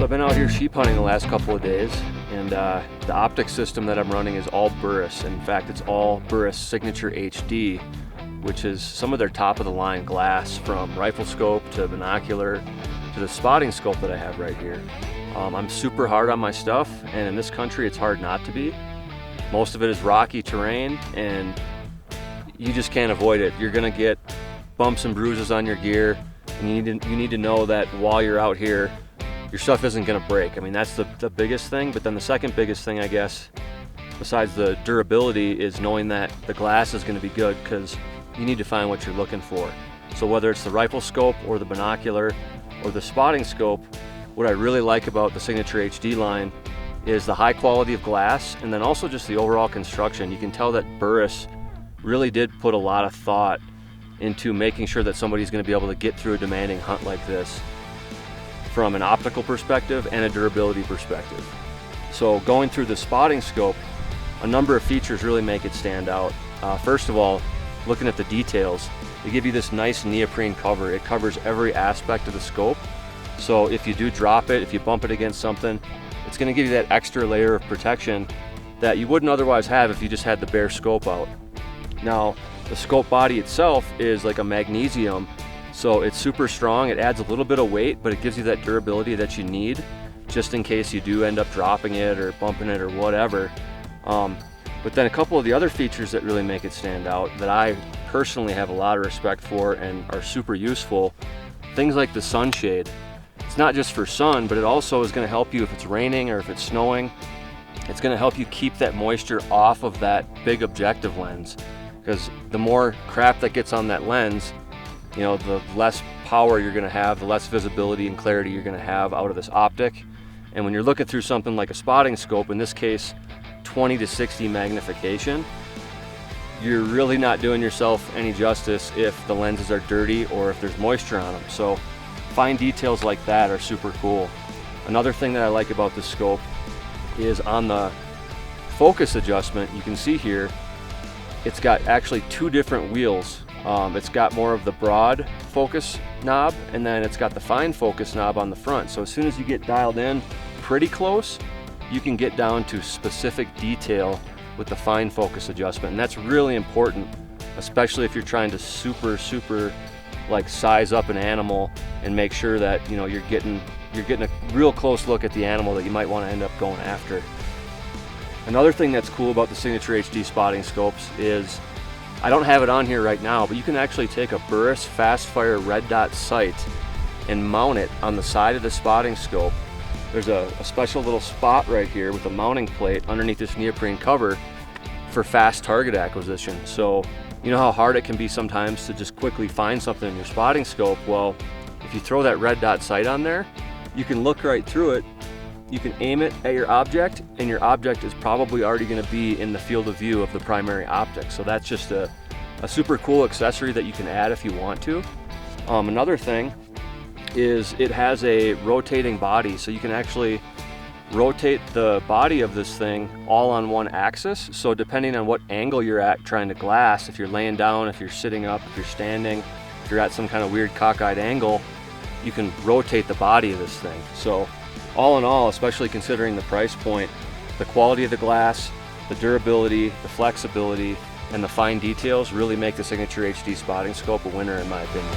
So I've been out here sheep hunting the last couple of days, and the optic system that I'm running is all Burris. In fact, it's all Burris Signature HD, which is some of their top of the line glass, from rifle scope to binocular to the spotting scope that I have right here. I'm super hard on my stuff, and in this country it's hard not to be. Most of it is rocky terrain, and you just can't avoid it. You're gonna get bumps and bruises on your gear, and you need to know that while you're out here, your stuff isn't gonna break. I mean, that's the biggest thing, but then the second biggest thing, I guess, besides the durability, is knowing that the glass is gonna be good, because you need to find what you're looking for. So whether it's the rifle scope or the binocular or the spotting scope, what I really like about the Signature HD line is the high quality of glass, and then also just the overall construction. You can tell that Burris really did put a lot of thought into making sure that somebody's gonna be able to get through a demanding hunt like this from an optical perspective and a durability perspective. So going through the spotting scope, a number of features really make it stand out. First of all, looking at the details, they give you this nice neoprene cover. It covers every aspect of the scope. So if you do drop it, if you bump it against something, it's gonna give you that extra layer of protection that you wouldn't otherwise have if you just had the bare scope out. Now, the scope body itself is like a magnesium, so it's super strong. It adds a little bit of weight, but it gives you that durability that you need, just in case you do end up dropping it or bumping it or whatever. But then a couple of the other features that really make it stand out, that I personally have a lot of respect for and are super useful, things like the sunshade. It's not just for sun, but it also is gonna help you if it's raining or if it's snowing. It's gonna help you keep that moisture off of that big objective lens, because the more crap that gets on that lens, you know, the less power you're gonna have, the less visibility and clarity you're gonna have out of this optic. And when you're looking through something like a spotting scope, in this case 20 to 60 magnification, you're really not doing yourself any justice if the lenses are dirty or if there's moisture on them. So fine details like that are super cool. Another thing that I like about this scope is on the focus adjustment. You can see here it's got actually two different wheels. It's got more of the broad focus knob, and then it's got the fine focus knob on the front. So as soon as you get dialed in pretty close, you can get down to specific detail with the fine focus adjustment. And that's really important, especially if you're trying to super like size up an animal and make sure that, you know, you're getting a real close look at the animal that you might want to end up going after. Another thing that's cool about the Signature HD spotting scopes is, I don't have it on here right now, but you can actually take a Burris fast fire red dot sight and mount it on the side of the spotting scope. There's a special little spot right here with a mounting plate underneath this neoprene cover for fast target acquisition. So you know how hard it can be sometimes to just quickly find something in your spotting scope? Well, if you throw that red dot sight on there, you can look right through it, you can aim it at your object, and your object is probably already gonna be in the field of view of the primary optic. So that's just a super cool accessory that you can add if you want to. Another thing is it has a rotating body, so you can actually rotate the body of this thing all on one axis. So depending on what angle you're at trying to glass, if you're laying down, if you're sitting up, if you're standing, if you're at some kind of weird cockeyed angle, you can rotate the body of this thing. So all in all, especially considering the price point, the quality of the glass, the durability, the flexibility, and the fine details really make the Signature HD spotting scope a winner in my opinion.